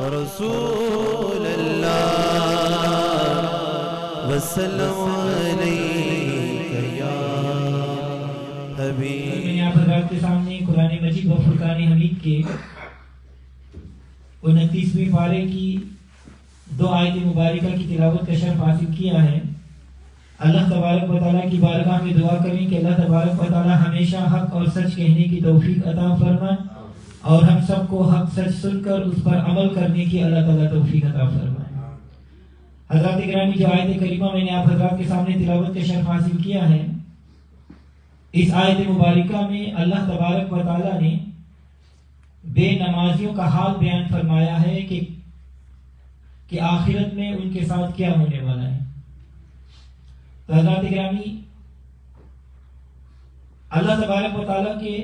رسول اللہ وسلم علیک یا حبیب۔ میں نے آپ حضرات کے سامنے قرآن مجید و فرقان حمید کے 29ویں پارے کی 2 آیت مبارکہ کی تلاوت کا شرف حاصل کیا ہے۔ اللہ تبارک و تعالیٰ کی بارگاہ میں دعا کریں کہ اللہ تبارک و تعالیٰ ہمیشہ حق اور سچ کہنے کی توفیق عطا فرمائے، اور ہم سب کو حق سچ سن کر اس پر عمل کرنے کی اللہ تعالیٰ توفیق عطا فرمائے۔ حضرات گرامی، جو آیت کریمہ میں نے آپ حضرات کے سامنے تلاوت کا شرف حاصل کیا ہے، اس آیت مبارکہ میں اللہ تبارک و تعالیٰ نے بے نمازیوں کا حال بیان فرمایا ہے کہ آخرت میں ان کے ساتھ کیا ہونے والا ہے۔ تو حضرات گرامی، اللہ تبارک و تعالیٰ کے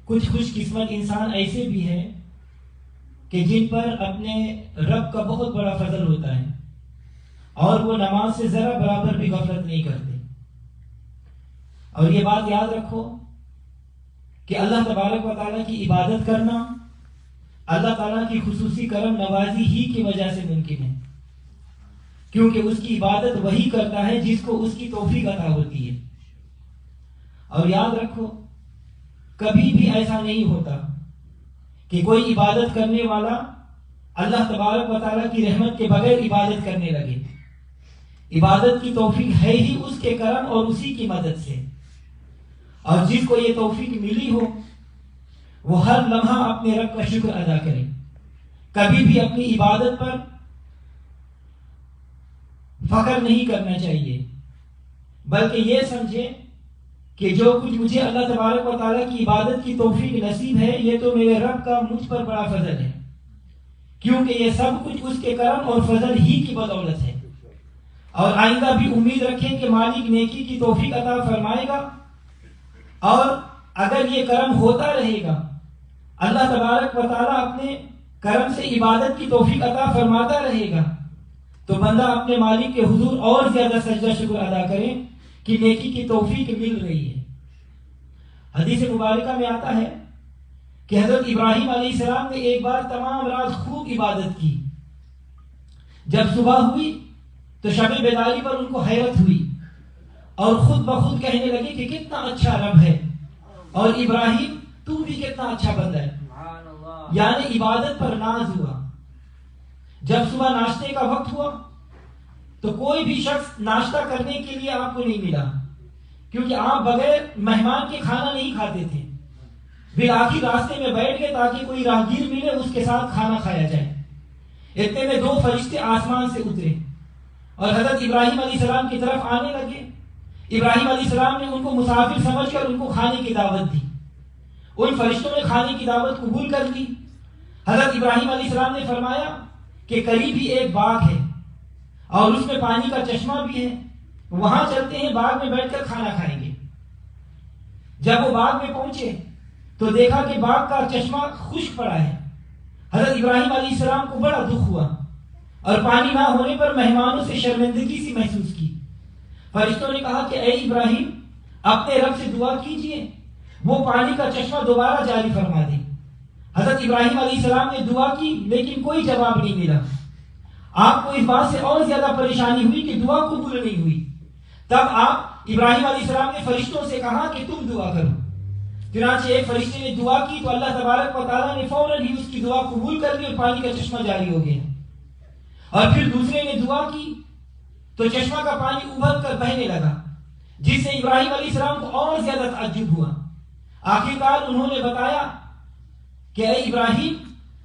کچھ خوش قسمت انسان ایسے بھی ہیں کہ جن پر اپنے رب کا بہت بڑا فضل ہوتا ہے اور وہ نماز سے ذرا برابر بھی غفلت نہیں کرتے۔ اور یہ بات یاد رکھو کہ اللہ تبارک و تعالیٰ کی عبادت کرنا اللہ تعالیٰ کی خصوصی کرم نوازی ہی کی وجہ سے ممکن ہے، کیونکہ اس کی عبادت وہی کرتا ہے جس کو اس کی توفیق عطا ہوتی ہے۔ اور یاد رکھو، کبھی بھی ایسا نہیں ہوتا کہ کوئی عبادت کرنے والا اللہ تبارک و تعالیٰ کی رحمت کے بغیر عبادت کرنے لگے۔ عبادت کی توفیق ہے ہی اس کے کرم اور اسی کی مدد سے، اور جس کو یہ توفیق ملی ہو وہ ہر لمحہ اپنے رب کا شکر ادا کرے، کبھی بھی اپنی عبادت پر فخر نہیں کرنا چاہیے، بلکہ یہ سمجھے کہ جو کچھ مجھے اللہ تبارک و تعالیٰ کی عبادت کی توفیق نصیب ہے یہ تو میرے رب کا مجھ پر بڑا فضل ہے، کیونکہ یہ سب کچھ اس کے کرم اور فضل ہی کی بدولت ہے۔ اور آئندہ بھی امید رکھیں کہ مالک نیکی کی توفیق عطا فرمائے گا، اور اگر یہ کرم ہوتا رہے گا، اللہ تبارک و تعالیٰ اپنے کرم سے عبادت کی توفیق عطا فرماتا رہے گا، تو بندہ اپنے مالک کے حضور اور زیادہ سجدہ شکر ادا کرے کہ نیکی کی توفیق مل رہی ہے۔ حدیث مبارکہ میں آتا ہے کہ حضرت ابراہیم علیہ السلام نے ایک بار تمام رات خوب عبادت کی۔ جب صبح ہوئی تو شب بیداری پر ان کو حیرت ہوئی اور خود بخود کہنے لگے کہ کتنا اچھا رب ہے، اور ابراہیم تو بھی کتنا اچھا بندہ ہے، یعنی عبادت پر ناز ہوا۔ جب صبح ناشتے کا وقت ہوا تو کوئی بھی شخص ناشتہ کرنے کے لیے آپ کو نہیں ملا، کیونکہ آپ بغیر مہمان کے کھانا نہیں کھاتے تھے۔ بالآخر راستے میں بیٹھ گئے تاکہ کوئی راہگیر ملے اس کے ساتھ کھانا کھایا جائے۔ اتنے میں 2 فرشتے آسمان سے اترے اور حضرت ابراہیم علیہ السلام کی طرف آنے لگے۔ ابراہیم علیہ السلام نے ان کو مسافر سمجھ کر ان کو کھانے کی دعوت دی۔ ان فرشتوں نے کھانے کی دعوت قبول کر لی۔ حضرت ابراہیم علیہ السلام نے فرمایا کہ قریب ہی ایک باغ ہے اور اس میں پانی کا چشمہ بھی ہے، وہاں چلتے ہیں، باغ میں بیٹھ کر کھانا کھائیں گے۔ جب وہ باغ میں پہنچے تو دیکھا کہ باغ کا چشمہ خشک پڑا ہے۔ حضرت ابراہیم علیہ السلام کو بڑا دکھ ہوا اور پانی نہ ہونے پر مہمانوں سے شرمندگی سی محسوس کی۔ فرشتوں نے کہا کہ اے ابراہیم، اپنے رب سے دعا کیجئے وہ پانی کا چشمہ دوبارہ جاری فرما دے۔ حضرت ابراہیم علیہ السلام نے دعا کی لیکن کوئی جواب نہیں ملا۔ آپ کو اس بات سے اور زیادہ پریشانی ہوئی کہ دعا قبول نہیں ہوئی۔ تب آپ ابراہیم علیہ السلام نے فرشتوں سے کہا کہ تم دعا کرو۔ چنانچہ ایک فرشتے نے دعا کی تو اللہ تبارک و تعالیٰ نے فوراً ہی اس کی دعا قبول کر لی اور پانی کا چشمہ جاری ہو گیا۔ اور پھر دوسرے نے دعا کی تو چشمہ کا پانی ابل کر بہنے لگا، جس سے ابراہیم علیہ السلام کو اور زیادہ تعجب ہوا۔ آخرکار انہوں نے بتایا کہ اے ابراہیم،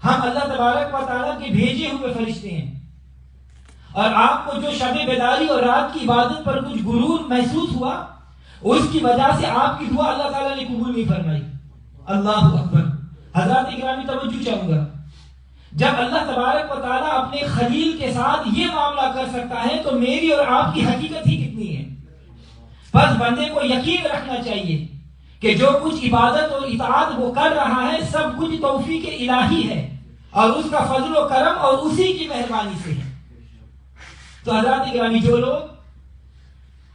ہم اللہ تبارک و تعالیٰ کے بھیجے ہوئے فرشتے ہیں، اور آپ کو جو شب بیداری اور رات کی عبادت پر کچھ غرور محسوس ہوا اس کی وجہ سے آپ کی دعا اللہ تعالیٰ نے قبول نہیں فرمائی۔ اللہ اکبر۔ حضرات اکرامی توجہ چاہوں گا، جب اللہ تبارک و تعالیٰ اپنے خلیل کے ساتھ یہ معاملہ کر سکتا ہے تو میری اور آپ کی حقیقت ہی کتنی ہے۔ بس بندے کو یقین رکھنا چاہیے کہ جو کچھ عبادت اور اطاعت وہ کر رہا ہے سب کچھ توفیق الہی ہے اور اس کا فضل و کرم اور اسی کی مہربانی سے ہے۔ تو حضرات اکرامی، جو لوگ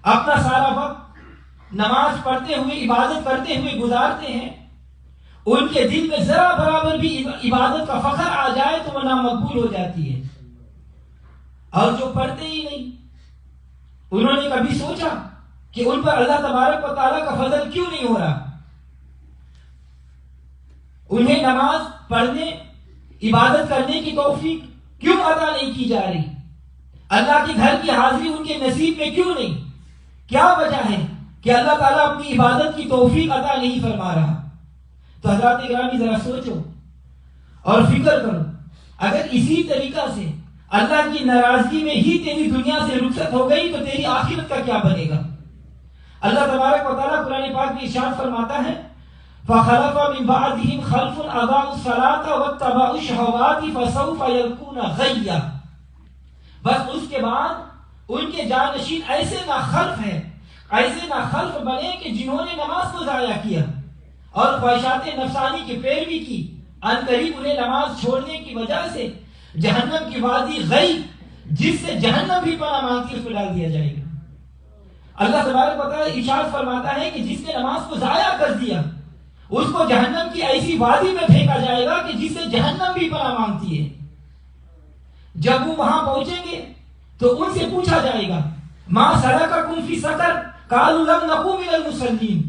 اپنا سارا وقت نماز پڑھتے ہوئے عبادت کرتے ہوئے گزارتے ہیں ان کے دل میں ذرا برابر بھی عبادت کا فخر آ جائے تو وہ نامقبول ہو جاتی ہے. اور جو پڑھتے ہی نہیں، انہوں نے کبھی سوچا کہ ان پر اللہ تبارک و تعالیٰ کا فضل کیوں نہیں ہو رہا؟ انہیں نماز پڑھنے، عبادت کرنے کی توفیق کیوں عطا نہیں کی جا رہی؟ اللہ کے گھر کی حاضری ان کے نصیب میں کیوں نہیں؟ کیا وجہ ہے کہ اللہ تعالیٰ اپنی عبادت کی توفیق عطا نہیں فرما رہا؟ تو حضرات گرامی ذرا سوچو اور فکر کرو، اگر اسی طریقہ سے اللہ کی ناراضگی میں ہی تیری دنیا سے رخصت ہو گئی تو تیری آخرت کا کیا بنے گا؟ اللہ تبارک و تعالیٰ قرآن پاک میں ارشاد فرماتا ہے فَخَلَفَ مِن بَعْدِهِمْ خَلْفٌ أَضَاعُوا الصَّلَاةَ وَاتَّبَعُوا الشَّهَوَاتِ فَسَوْفَ يَلْقُونَ غَيًّا. بس اس کے بعد ان کے جانشین ایسے ناخلف بنے کہ جنہوں نے نماز کو ضائع کیا اور خواہشات نفسانی کی پیروی کی، ان قریب انہیں نماز چھوڑنے کی وجہ سے جہنم کی وادی غی، جس سے جہنم بھی پناہ مانگتی، اس کو ڈال دیا جائے گا. اللہ تبارک و تعالیٰ ارشاد فرماتا ہے کہ جس نے نماز کو ضائع کر دیا اس کو جہنم کی ایسی وادی میں پھینکا جائے گا کہ جس سے جہنم بھی پناہ مانگتی ہے. جب وہ وہاں پہنچیں گے تو ان سے پوچھا جائے گا ما سلککم فی سقر قالوا لم نکو من المصلین،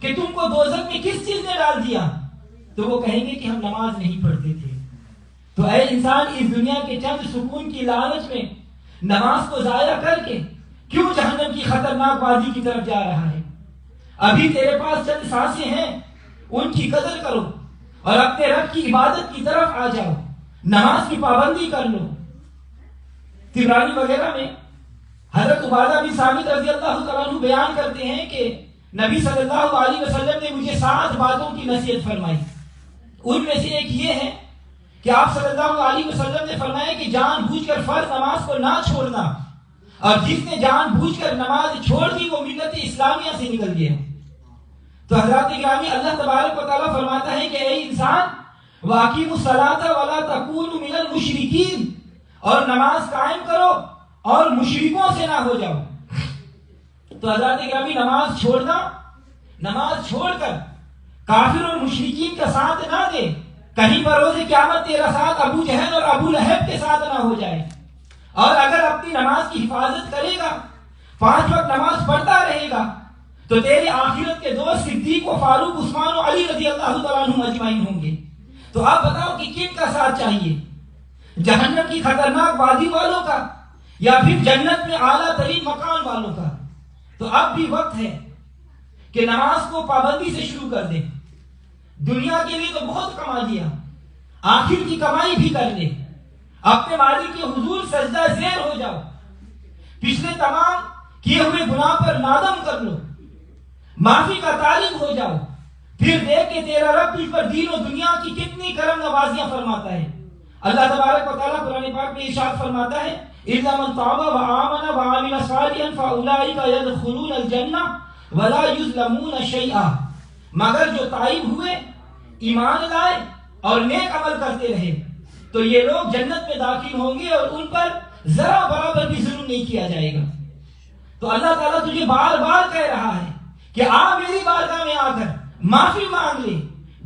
کہ تم کو دوزخ میں کس چیز نے ڈال دیا؟ تو وہ کہیں گے کہ ہم نماز نہیں پڑھتے تھے. تو اے انسان، اس دنیا کے چند سکون کی لالچ میں نماز کو ضائع کر کے کیوں جہنم کی خطرناک وادی کی طرف جا رہا ہے؟ ابھی تیرے پاس چند سانسیں ہیں، ان کی قدر کرو اور اپنے رب کی عبادت کی طرف آ جاؤ، نماز کی پابندی کر لو. طبرانی وغیرہ میں حضرت عبادہ بن صامت رضی اللہ تعالیٰ عنہ بیان کرتے ہیں کہ نبی صلی اللہ علیہ وسلم نے مجھے 7 باتوں کی نصیحت فرمائی. ان میں سے ایک یہ ہے کہ آپ صلی اللہ علیہ وسلم نے فرمایا کہ جان بوجھ کر فرض نماز کو نہ چھوڑنا، اور جس نے جان بوجھ کر نماز چھوڑ دی وہ ملت اسلامیہ سے نکل گیا. تو حضرات گرامی، اللہ تبارک و تعالیٰ فرماتا ہے کہ اے انسان وَأَقِیمُوا الصَّلَاةَ وَلَا تَکُونُوا مِنَ الْمُشْرِکِینَ، اور نماز قائم کرو اور مشرکوں سے نہ ہو جاؤ. تو حضرات گرامی، نماز چھوڑنا، نماز چھوڑ کر کافر اور مشرکین کا ساتھ نہ دے، کہیں پر روز قیامت تیرا ساتھ ابو جہل اور ابو لہب کے ساتھ نہ ہو جائے. اور اگر اپنی نماز کی حفاظت کرے گا، 5 وقت نماز پڑھتا رہے گا، تو تیرے آخرت کے دوست صدیق و فاروق، عثمان و علی رضی اللہ تعالیٰ عنہم اجمعین ہوں گے. تو آپ بتاؤ کہ کن کا ساتھ چاہیے، جہنم کی خطرناک وادی والوں کا یا پھر جنت میں اعلیٰ ترین مکان والوں کا؟ تو اب بھی وقت ہے کہ نماز کو پابندی سے شروع کر دیں. دنیا کے لیے تو بہت کما لیا، آخر کی کمائی بھی کر لے. اپنے مالک کے حضور سجدہ زیر ہو جاؤ، پچھلے تمام کیے ہوئے گناہ پر نادم کر لو، معافی کا طالب ہو جاؤ، پھر دیکھ کہ تیرا رب تجھ پر دین و دنیا کی کتنی کرم نوازیاں فرماتا ہے. اللہ تبارک و تعالیٰ قرآن پاک میں ارشاد فرماتا ہے إِلَّا مَنْ تَابَ وَآمَنَ وَعَمِلَ صَالِحًا فَأُولَٰئِكَ يَدْخُلُونَ الْجَنَّةَ وَلَا يُظْلَمُونَ شَيْئًا، مگر جو تائب ہوئے، ایمان لائے اور نیک عمل کرتے رہے تو یہ لوگ جنت میں داخل ہوں گے اور ان پر ذرا برابر بھی ظلم نہیں کیا جائے گا. تو اللہ تعالیٰ تجھے بار بار کہہ رہا ہے کہ آ میری بارگاہ میں آ کر معافی مانگ لے،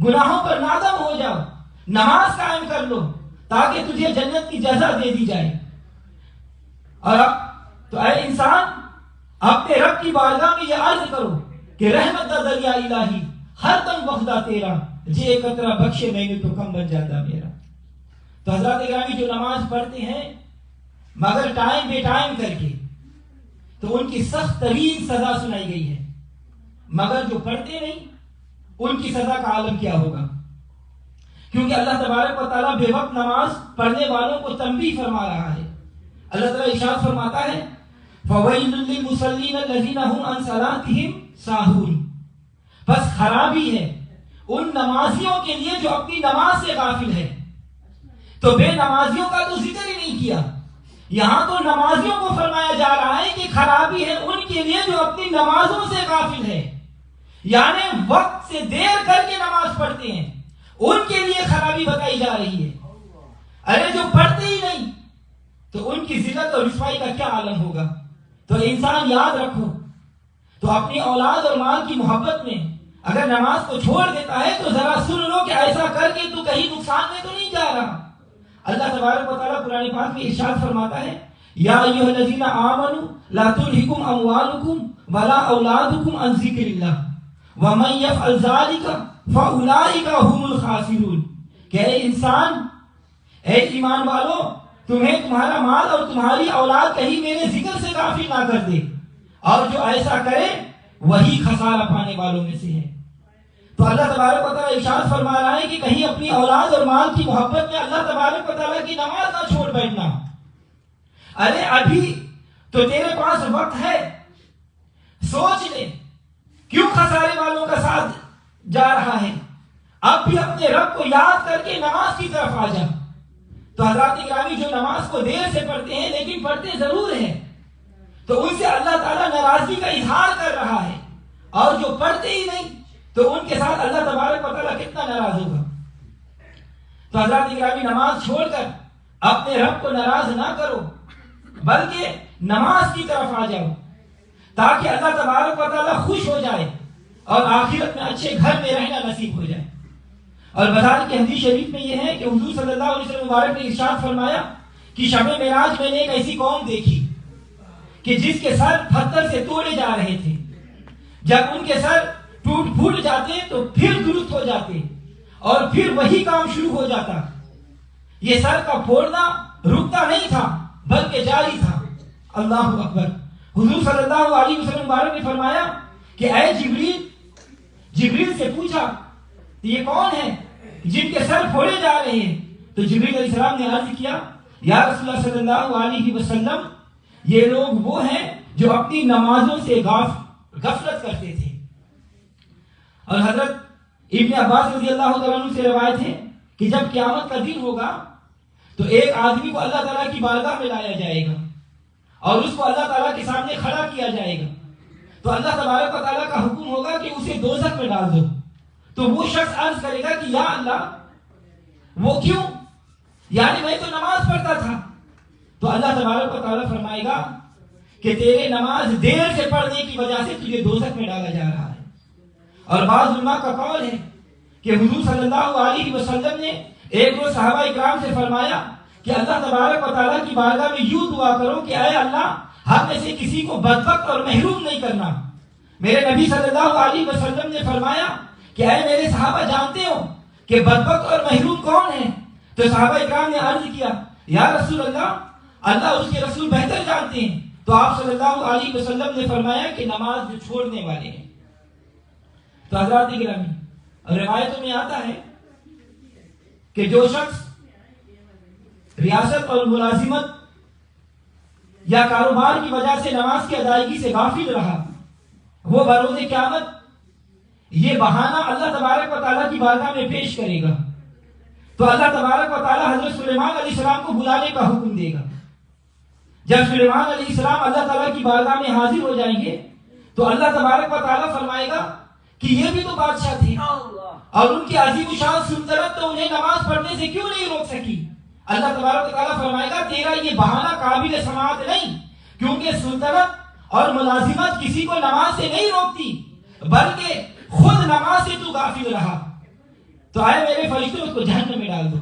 گناہوں پر نادم ہو جاؤ، نماز قائم کر لو تاکہ تجھے جنت کی جزا دے دی جائے. اور اب تو اے انسان، اپنے رب کی بارگاہ میں یہ عرض کرو کہ رحمت دا دریا الہی ہر دم وفدہ تیرا، جے قطرہ بخشے میں نے تو کم بن جاتا میرا. تو حضرات گرامی، جو نماز پڑھتے ہیں مگر ٹائم بے ٹائم کر کے، تو ان کی سخت ترین سزا سنائی گئی ہے. مگر جو پڑھتے نہیں، ان کی سزا کا عالم کیا ہوگا؟ کیونکہ اللہ تبارک و تعالیٰ بے وقت نماز پڑھنے والوں کو تنبیہ فرما رہا ہے. اللہ تعالیٰ ارشاد فرماتا ہے فَوَيْلٌ لِّلْمُصَلِّينَ الَّذِينَ هُمْ عَنْ صَلَاتِهِمْ سَاهُونَ، بس خرابی ہے ان نمازیوں کے لیے جو اپنی نماز سے غافل ہے. تو بے نمازیوں کا تو ذکر ہی نہیں کیا، یہاں تو نمازیوں کو فرمایا جا رہا ہے کہ خرابی ہے ان کے لیے جو اپنی نمازوں سے غافل ہے، یعنی وقت سے دیر کر کے نماز پڑھتے ہیں، ان کے لیے خرابی بتائی جا رہی ہے. ارے جو پڑھتے ہی نہیں تو ان کی ذلت اور رسوائی کا کیا عالم ہوگا؟ تو انسان یاد رکھو، تو اپنی اولاد اور مال کی محبت میں اگر نماز کو چھوڑ دیتا ہے تو ذرا سن لو کہ ایسا کر کے تو کہیں نقصان میں تو نہیں جا رہا. اللہ تبارک و تعالیٰ قرآن پاک میں ارشاد فرماتا ہے یا ایھا الذین آمنوا لا تلہکم اموالکم ولا اولادکم عن ذکر اللہ ومن یفعل ذلک فاولئک هم الخاسرون. کہ اے انسان، اے ایمان والو، تمہیں تمہارا مال اور تمہاری اولاد کہیں میرے ذکر سے غافل نہ کر دے، اور جو ایسا کرے وہی خسارہ پانے والوں میں سے ہے. تو اللہ تبارک و تعالیٰ ارشاد فرما رہا ہے کہ کہیں اپنی اولاد اور مال کی محبت میں اللہ تبارک و تعالیٰ کی نماز نہ چھوڑ بیٹھنا. ارے ابھی تو تیرے پاس وقت ہے، سوچ لے کیوں خسارے والوں کا ساتھ جا رہا ہے. اب بھی اپنے رب کو یاد کر کے نماز کی طرف آ جا. تو حضرات گرامی، جو نماز کو دیر سے پڑھتے ہیں لیکن پڑھتے ضرور ہیں، تو ان سے اللہ تعالیٰ ناراضگی کا اظہار کر رہا ہے، اور جو پڑھتے ہی نہیں تو ان کے ساتھ اللہ تبارک و تعالیٰ کتنا ناراض ہوگا. تو حضرات گرامی، نماز چھوڑ کر اپنے رب کو ناراض نہ کرو، بلکہ نماز کی طرف آ جاؤ تاکہ اللہ تبارک و تعالیٰ خوش ہو جائے اور آخرت میں اچھے گھر میں رہنا نصیب ہو جائے. اور بذات کی حدیث شریف میں یہ ہے کہ حضور صلی اللہ علیہ وسلم مبارک نے ارشاد فرمایا کہ شب معراج میں نے ایک ایسی قوم دیکھی کہ جس کے سر پتھر سے توڑے جا رہے تھے. جب ان کے سر ٹوٹ پھوٹ جاتے تو پھر درست ہو جاتے اور پھر وہی کام شروع ہو جاتا. یہ سر کا پھوڑنا رکتا نہیں تھا بلکہ جاری تھا. اللہ اکبر. حضور صلی اللہ علیہ وسلم مبارک نے فرمایا کہ اے جبریل، جبریل سے پوچھا یہ کون ہے جن کے سر پھوڑے جا رہے ہیں؟ تو جبریل علیہ السلام نے عرض کیا یا رسول اللہ صلی اللہ علیہ وسلم، یہ لوگ وہ ہیں جو اپنی نمازوں سے غفلت کرتے تھے. اور حضرت ابن عباس رضی اللہ تعالیٰ عنہ سے روایت ہے کہ جب قیامت کا دن ہوگا تو ایک آدمی کو اللہ تعالیٰ کی بارگاہ میں لایا جائے گا اور اس کو اللہ تعالیٰ کے سامنے کھڑا کیا جائے گا. تو اللہ تبارک و تعالیٰ کا حکم ہوگا کہ اسے دوزخ میں ڈال دو. تو وہ شخص عرض کرے گا کہ یا اللہ وہ کیوں؟ یعنی میں تو نماز پڑھتا تھا. تو اللہ تبارک و تعالیٰ فرمائے گا کہ تیرے نماز دیر سے پڑھنے کی وجہ سے تجھے دوزخ میں ڈالا جا رہا ہے. اور بعض علماء کا قول ہے کہ حضور صلی اللہ علیہ وسلم نے ایک دو صحابہ اکرام سے فرمایا کہ اللہ تبارک و تعالیٰ کی بارگاہ میں یوں دعا کرو کہ اے اللہ ہم میں سے کسی کو بدبخت اور محروم نہیں کرنا. میرے نبی صلی اللہ علیہ وسلم نے فرمایا کہ اے میرے صحابہ، جانتے ہو کہ بدبخت اور محروم کون ہیں؟ تو صحابہ اکرام نے عرض کیا یا رسول اللہ، اللہ اس کے رسول بہتر جانتے ہیں. تو آپ صلی اللہ علیہ وسلم نے فرمایا کہ نماز جو چھوڑنے والے ہیں. تو حضرات گرامی، روایتوں میں آتا ہے کہ جو شخص ریاست اور ملازمت یا کاروبار کی وجہ سے نماز کی ادائیگی سے غافل رہا، وہ بروز قیامت یہ بہانہ اللہ تبارک و تعالیٰ کی بارگاہ میں پیش کرے گا. تو اللہ تبارک و تعالیٰ حضرت سلیمان علیہ السلام کو بلانے کا حکم دے گا. جب سلیمان علیہ السلام اللہ تعالیٰ کی بارگاہ میں حاضر ہو جائیں گے تو اللہ تبارک و تعالیٰ فرمائے گا کہ یہ بھی تو بادشاہ تھے اور ان کی عظیم الشان سلطنت تو انہیں نماز پڑھنے سے کیوں نہیں روک سکی. اللہ تبارک و تعالیٰ فرمائے گا تیرا یہ بہانہ قابل سماعت نہیں، کیونکہ سلطنت اور ملازمت کسی کو نماز سے نہیں روکتی، بلکہ خود نماز سے تو غافل رہا. تو آئے میرے فرشتوں اس کو جہنم میں ڈال دو.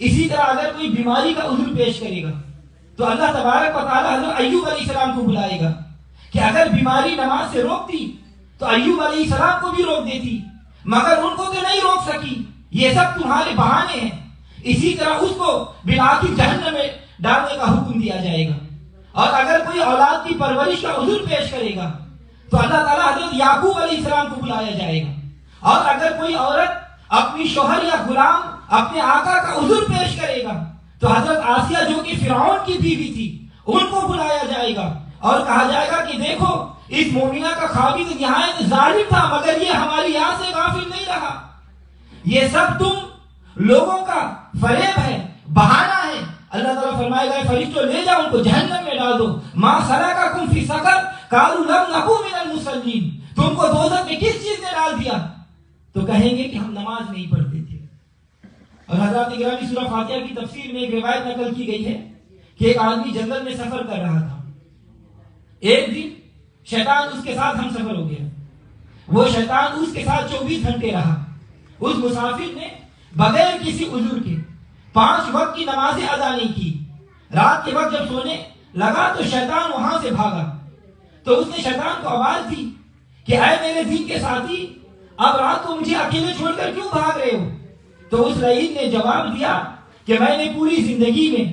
اسی طرح اگر کوئی بیماری کا عذر پیش کرے گا تو اللہ تبارک و تعالیٰ حضرت ایوب علیہ السلام کو بلائے گا کہ اگر بیماری نماز سے روکتی تو ایوب علیہ السلام کو بھی روک دیتی، مگر ان کو تو نہیں روک سکی. یہ سب تمہارے بہانے ہیں. اسی طرح اس کو بالآخر جہنم میں ڈالنے کا حکم دیا جائے گا. اور اگر کوئی اولاد کی پرورش کا عذر پیش کرے گا تو اللہ تعالیٰ حضرت یعقوب علیہ السلام کو بلایا جائے گا. اور اگر کوئی عورت اپنی شوہر یا غلام اپنے آقا کا عذر پیش کرے گا تو حضرت آسیہ جو کہ فرعون کی بیوی تھی ان کو بلایا جائے گا اور کہا جائے گا کہ دیکھو اس مومنہ کا خاوند نہایت ظالم تھا مگر یہ ہماری یہاں سے غافل نہیں رہا. یہ سب تم لوگوں کا فریب ہے، بہانہ ہے. اللہ تعالیٰ فرمائے گا فرشتوں لے جاؤ ان کو جہنم میں ڈال دو. ما سلککم فی سقر قالوا لم نکو من المصلین. تم کو دوزخ میں کس چیز نے ڈال دیا؟ تو کہیں گے کہ ہم نماز نہیں پڑھتے تھے. اور حضرات گرامی، سورہ فاتحہ کی تفسیر میں ایک روایت نقل کی گئی ہے کہ ایک آدمی جنگل میں سفر کر رہا تھا. ایک دن شیطان اس کے ساتھ ہم سفر ہو گیا. وہ شیطان اس کے ساتھ 24 گھنٹے رہا. اس مسافر نے بغیر کسی عذر کے 5 وقت کی نمازیں ادا نہیں کی. رات کے وقت جب سونے لگا تو شیطان وہاں سے بھاگا. تو اس نے شیطان کو آواز دی کہ اے میرے دین کے ساتھی، اب رات کو مجھے اکیلے چھوڑ کر کیوں بھاگ رہے ہو؟ تو اس لعین نے جواب دیا کہ میں نے پوری زندگی میں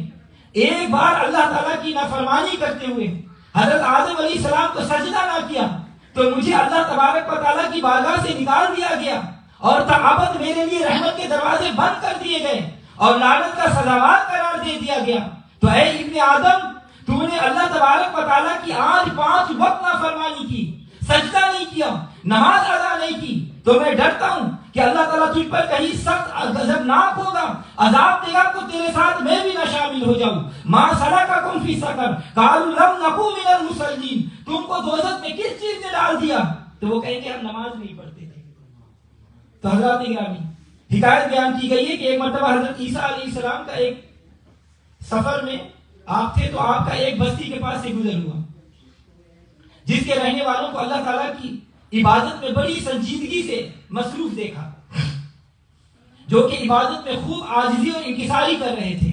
ایک بار اللہ تعالیٰ کی نافرمانی کرتے ہوئے حضرت آدم علیہ السلام کو سجدہ نہ کیا تو مجھے اللہ تبارک و تعالیٰ کی بارگاہ سے نکال دیا گیا اور تابت میرے لیے رحمت کے دروازے بند کر دیے گئے اور لعنت کا سزاوار قرار دے دیا گیا. تو اے ابن آدم، تو نے اللہ تبارک و تعالیٰ کی آج 5 وقت نافرمانی کی، سجدہ نہیں کیا، نماز ادا نہیں کی، تو میں ڈرتا ہوں کہ اللہ تعالیٰ تجھ پر کہیں سخت غضبناک ہوگا، عذاب دے گا تو تیرے ساتھ میں بھی نہ شامل ہو جاؤں. ما سلککم فی سقر قالوا لم نکو من المصلین. تم کو دوزخ میں کس چیز نے ڈال دیا؟ تو وہ کہیں گے ہم نماز نہیں پڑھتے تھے. تو حضرات گرامی، حکایت بیان کی گئی ہے کہ ایک مرتبہ حضرت عیسیٰ علیہ السلام کا ایک سفر میں آپ تھے تو آپ کا ایک بستی کے پاس سے گزر ہوا جس کے رہنے والوں کو اللہ تعالیٰ کی عبادت میں بڑی سنجیدگی سے مصروف دیکھا، جو کہ عبادت میں خوب عاجزی اور انکساری کر رہے تھے.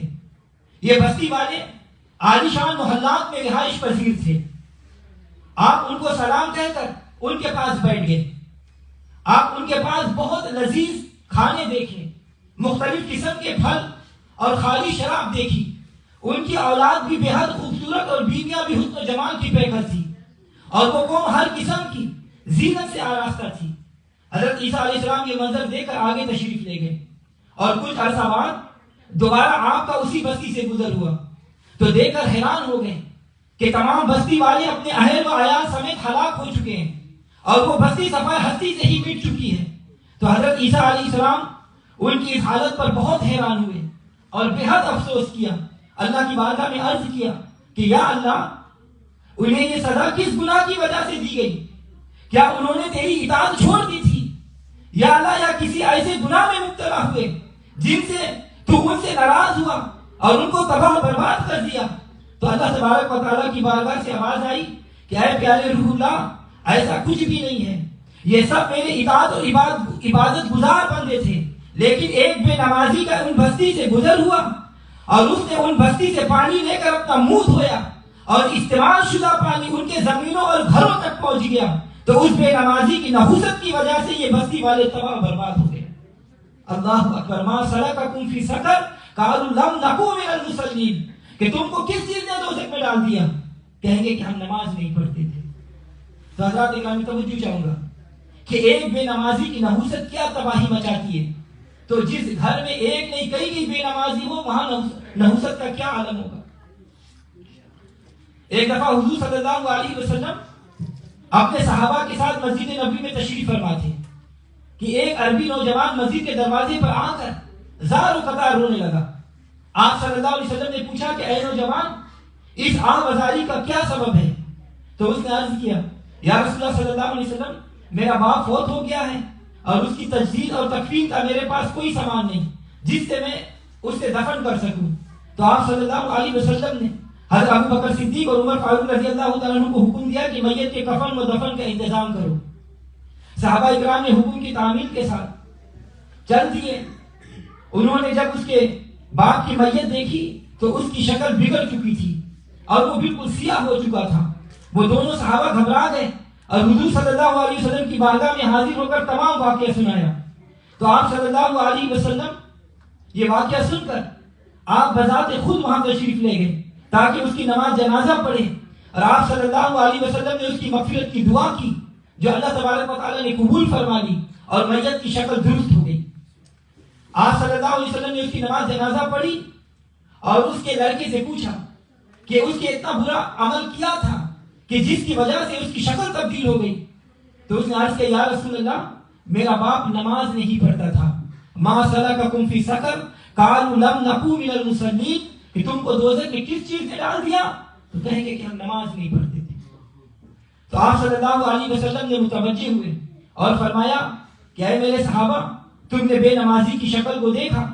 یہ بستی والے عالیشان محلات میں رہائش پذیر تھے. آپ ان کو سلام کہہ کر ان کے پاس بیٹھ گئے. آپ ان کے پاس بہت لذیذ کھانے دیکھے، مختلف قسم کے پھل اور خالی شراب دیکھی. ان کی اولاد بھی بے حد خوبصورت اور بیویاں بھی حسن و جمال کی پیکر تھی اور وہ قوم ہر قسم کی زینت سے آراستہ تھی. حضرت عیسیٰ علیہ السلام یہ منظر دیکھ کر آگے تشریف لے گئے اور کچھ عرصہ بعد دوبارہ آپ کا اسی بستی سے گزر ہوا تو دیکھ کر حیران ہو گئے کہ تمام بستی والے اپنے اہل و عیال سمیت ہلاک ہو چکے ہیں اور وہ بستی صفحہ ہستی سے ہی مٹ چکی ہے. تو حضرت عیسیٰ علیہ السلام ان کی اس حالت پر بہت حیران ہوئے اور بے حد افسوس کیا. اللہ کی بارگاہ میں عرض کیا کہ یا اللہ، انہیں یہ سزا کس گناہ کی وجہ سے دی گئی؟ کیا انہوں نے تیری اطاعت چھوڑ دی تھی یا اللہ، یا کسی ایسے گناہ میں مبتلا ہوئے جن سے تو ان سے ناراض ہوا اور ان کو تباہ برباد کر دیا؟ تو اللہ تبارک و تعالیٰ کی بارگاہ سے آواز آئی کہ اے پیارے روح اللہ، ایسا کچھ بھی نہیں ہے. یہ سب میرے اطاعت اور عبادت گزار بندے تھے، لیکن ایک بے نمازی کا ان بستی سے گزر ہوا اور اس نے ان بستی سے پانی لے کر اپنا منہ دھویا اور استعمال شدہ پانی ان کے زمینوں اور گھروں تک پہنچ گیا. تو اس بے نمازی کی نحوست کی وجہ سے یہ بستی والے تباہ برباد ہو گئے. اللہ اکبر. ما سلککم فی سقر قالوا لم نکو من المصلین. کہ تم کو کس چیز نے دوزخ میں ڈال دیا؟ کہیں گے کہ ہم نماز نہیں پڑھتے تھے. تو حضرات گرامی توجہ چاہوں گا کہ ایک بے نمازی کی نحوست کیا تباہی مچاتی ہے. تو جس گھر میں ایک نہیں کئی بے نمازی ہو وہاں نحوست کا کیا عالم ہوگا. ایک دفعہ حضور صلی اللہ علیہ وسلم اپنے صحابہ کے ساتھ مسجد نبوی میں تشریف فرما تھے کہ ایک عربی نوجوان مسجد کے دروازے پر آ کر زار و قطار رونے لگا. آپ صلی اللہ علیہ وسلم نے پوچھا کہ اے نوجوان، اس آوازاری کا کیا سبب ہے؟ تو اس نے عرض کیا یا رسول اللہ صلی اللہ علیہ وسلم، میرا باپ فوت ہو گیا ہے اور اس کی تجدید اور تکفین کا میرے پاس کوئی سامان نہیں جس سے میں اسے دفن کر سکوں. تو آپ صلی اللہ علیہ وسلم نے حضرت ابو بکر صدیق اور عمر فاروق رضی اللہ تعالیٰ عنہ کو حکم دیا کہ میت کے کفن و دفن کا انتظام کرو. صحابہ اکرام نے حکم کی تعمیل کے ساتھ چل دیے. انہوں نے جب اس کے باپ کی میت دیکھی تو اس کی شکل بگڑ چکی تھی اور وہ بالکل سیاہ ہو چکا تھا. وہ دونوں صحابہ گھبرا گئے اور حضور صلی اللہ علیہ وسلم کی بارگاہ میں حاضر ہو کر تمام واقعہ سنایا. تو آپ صلی اللہ علیہ وسلم یہ واقعہ سن کر آپ بذات خود وہاں تشریف لے گئے تاکہ اس کی نماز جنازہ پڑھے اور آپ صلی اللہ علیہ وسلم نے اس کی مغفرت کی دعا کی جو اللہ تبارک و تعالیٰ نے قبول فرما لی اور میت کی شکل درست ہو گئی. آپ صلی اللہ علیہ وسلم نے اس کی نماز جنازہ پڑھی اور اس کے لڑکے سے پوچھا کہ اس کے اتنا برا عمل کیا تھا کہ جس کی وجہ سے اس کی شکل تبدیل ہو گئی. تو اس نے عرض کیا یا رسول اللہ، میرا باپ نماز نہیں پڑھتا تھا. ما سلککم فی سقر قالوا لم نکو من المصلین. کہ تم کو دوزخ میں کس چیز نے ڈال دیا؟ تو کہیں گے کہ ہم نماز نہیں پڑھتے تھے. تو آپ صلی اللہ علیہ وسلم نے متوجہ ہوئے اور فرمایا کہ اے میرے صحابہ، تم نے بے نمازی کی شکل کو دیکھا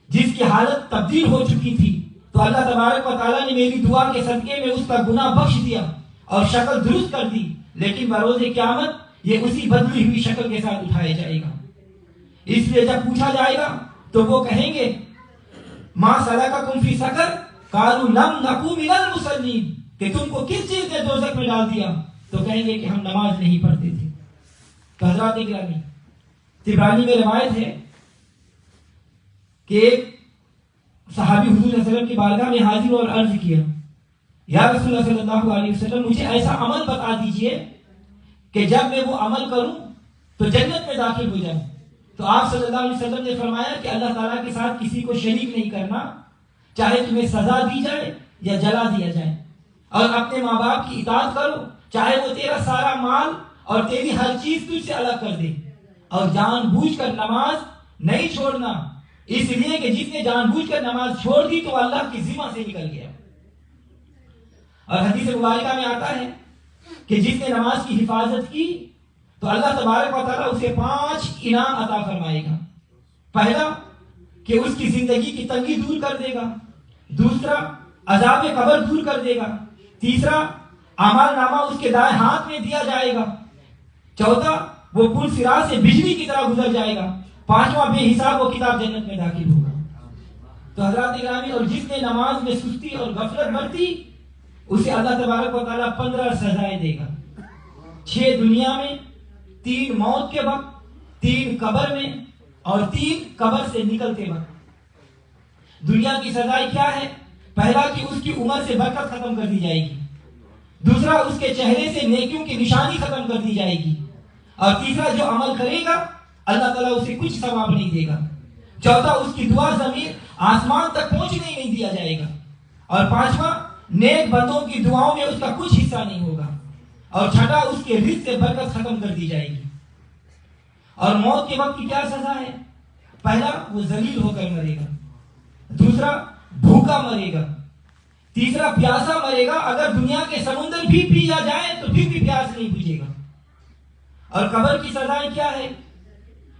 جس کی حالت تبدیل ہو چکی تھی. تو اللہ تبارک و تعالیٰ نے میری دعا کے صدقے میں اس کا گناہ بخش دیا اور شکل درست کر دی. لیکن بروز قیامت یہ اسی بدلی ہوئی شکل کے ساتھ اٹھایا جائے گا. اس لیے جب پوچھا جائے گا تو وہ کہیں گے ما سلککم فی سقر قالوا لم نکو من المصلین، کہ تم کو کس چیز نے دوزخ میں ڈال دیا؟ تو کہیں گے کہ ہم نماز نہیں پڑھتے تھے. تو حضرات گرامی، طبرانی میں روایت ہے کہ ایک صحابی حضور صلی اللہ علیہ وسلم کی بارگاہ میں حاضر اور عرض کیا، یا رسول اللہ صلی اللہ علیہ وسلم مجھے ایسا عمل بتا دیجئے کہ جب میں وہ عمل کروں تو جنت میں داخل ہو جاؤں. تو آپ صلی اللہ علیہ وسلم نے فرمایا کہ اللہ تعالیٰ کے ساتھ کسی کو شریک نہیں کرنا، چاہے تمہیں سزا دی جائے یا جلا دیا جائے، اور اپنے ماں باپ کی اطاعت کرو چاہے وہ تیرا سارا مال اور تیری ہر چیز تجھ سے الگ کر دے، اور جان بوجھ کر نماز نہیں چھوڑنا، اس لیے کہ جس نے جان بوجھ کر نماز چھوڑ دی تو اللہ کی ذمہ سے نکل گیا. اور حدیث مبارکہ میں آتا ہے کہ جس نے نماز کی حفاظت کی تو اللہ تبارک و تعالیٰ اسے 5 انعام عطا فرمائے گا. پہلا کہ اس کی زندگی کی تنگی دور کر دے گا، دوسرا عذاب قبر دور کر دے گا، تیسرا اعمال نامہ اس کے دائیں ہاتھ میں دیا جائے گا، چوتھا وہ پل صراط سے بجلی کی طرح گزر جائے گا، پانچواں بے حساب وہ کتاب جنت میں داخل ہوگا. تو حضرات گرامی، اور جس نے نماز میں سستی اور غفلت برتی اسے اللہ تبارک و تعالیٰ 15 سزائیں دے گا. 6 دنیا میں، 3 موت کے وقت، 3 قبر میں، اور 3 قبر سے نکلتے وقت. دنیا کی سزائیں کیا ہے؟ پہلا کہ اس کی عمر سے برکت ختم کر دی جائے گی، دوسرا اس کے چہرے سے نیکیوں کی نشانی ختم کر دی جائے گی، اور تیسرا جو عمل کرے گا اللہ تعالیٰ اسے کچھ ثواب نہیں دے گا، چوتھا اس کی دعا زمین آسمان تک پہنچنے نہیں دیا جائے گا، اور پانچواں نیک بندوں کی دعاؤں میں اس کا کچھ حصہ نہیں ہوگا، اور چھٹا اس کے رزق سے برکت ختم کر دی جائے گی. اور موت کے وقت کی کیا سزا ہے؟ پہلا وہ ذلیل ہو کر مرے گا، دوسرا بھوکا مرے گا، تیسرا پیاسا مرے گا، اگر دنیا کے سمندر بھی پیا جائے تو پھر بھی پیاس نہیں بجھے گا. اور قبر کی سزائیں کیا ہے؟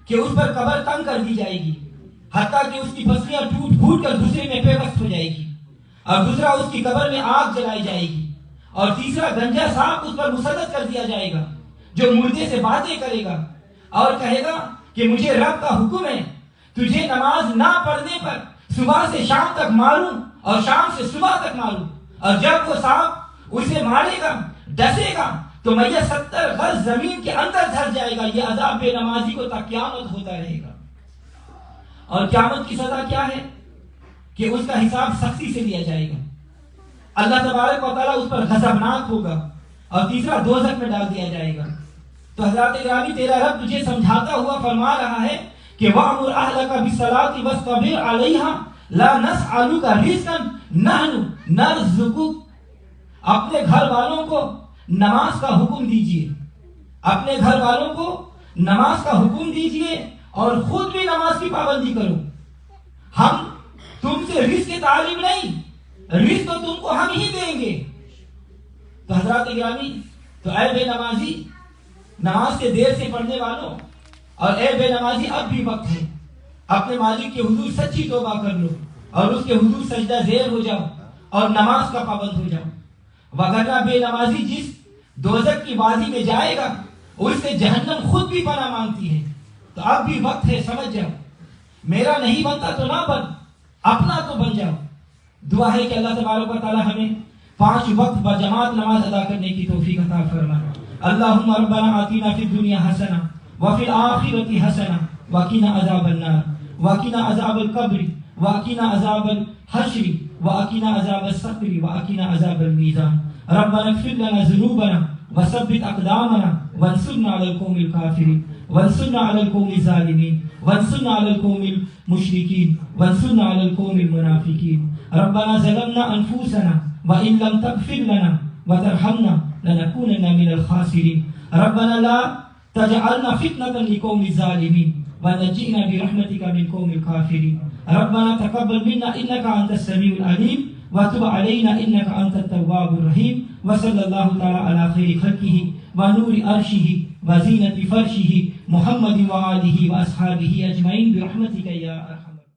کہ اس پر قبر تنگ کر دی جائے گی حتیٰ کہ اس کی پسلیاں ٹوٹ پھوٹ کر دوسرے میں پیوست ہو جائے گی، اور دوسرا اس کی قبر میں آگ جلائی جائے گی، اور تیسرا گنجا سانپ اس پر مسلط کر دیا جائے گا جو مردے سے باتیں کرے گا اور کہے گا کہ مجھے رب کا حکم ہے تجھے نماز نہ پڑھنے پر صبح سے شام تک ماروں اور شام سے صبح تک ماروں. اور جب وہ سانپ اسے مارے گا، ڈسے گا، تو میہ 70 غز زمین کے اندر دھس جائے گا. یہ عذاب بے نمازی کو تا قیامت ہوتا رہے گا. اور قیامت کی سزا کیا ہے؟ کہ اس کا حساب سختی سے لیا جائے گا، اللہ تبارک و تعالیٰ اس پر غضبناک ہوگا، اور تیسرا دوزخ میں ڈال دیا جائے گا. تو حضرات گرامی، تیرا رب تجھے سمجھاتا ہوا فرما رہا ہے کہ وَأْمُرْ أَهْلَكَ بِالصَّلَاةِ وَاصْطَبِرْ عَلَيْهَا لَا نَسْأَلُكَ رِزْقًا نَحْنُ نَرْزُقُكَ. اپنے گھر والوں کو نماز کا حکم دیجئے، اپنے گھر والوں کو نماز کا حکم دیجئے اور خود بھی نماز کی پابندی کرو. ہم تم سے رزق کی تعلیم نہیں، رزق تو تم کو ہم ہی دیں گے. تو حضرات گرامی، تو اے بے نمازی، نماز کے دیر سے پڑھنے والوں، اور اے بے نمازی، اب بھی وقت ہے، اپنے مالک کے حضور سچی توبہ کر لو اور اس کے حضور سجدہ زیر ہو جاؤ اور نماز کا پابند ہو جاؤ. وگرنہ بے نمازی جس دوزخ کی وادی میں جائے گا اس سے جہنم خود بھی پناہ مانگتی ہے. تو اب بھی وقت ہے، سمجھ جاؤ، میرا نہیں بنتا تو نہ بن، اپنا تو بن جاؤ. دعا ہے کہ اللہ تبارک و تعالی ہمیں 5 وقت بجماعت نماز ادا کرنے کی توفیق عطا فرمائے. اللہم ربنا آتنا فی الدنیا حسنہ وفی الآخرۃ حسنہ وقنا عذاب النار وقنا عذاب القبر وقنا عذاب الحشر وقنا عذاب السقر وقنا عذاب الميزان. ربنا اغفر لنا ذنوبنا وثبت اقدامنا وانصرنا على القوم الكافرين وانصرنا على القوم الظالمين وانصرنا على القوم المشركين وانصرنا على القوم المنافقين. ربنا ظلمنا انفسنا وان لم تغفر لنا وترحمنا لنكونن من الخاسرين. ربنا لا تجعلنا فتنة لقوم الظالمين ونجئنا برحمتك من قوم الكافرين. ربنا تقبل منا انك انت السميع العليم وتب علينا انك انت التواب الرحيم. وصلى الله تعالى على خير خلقه ونور عرشه وزينة فرشه محمد وآله وأصحابه أجمعين برحمتك يا أرحم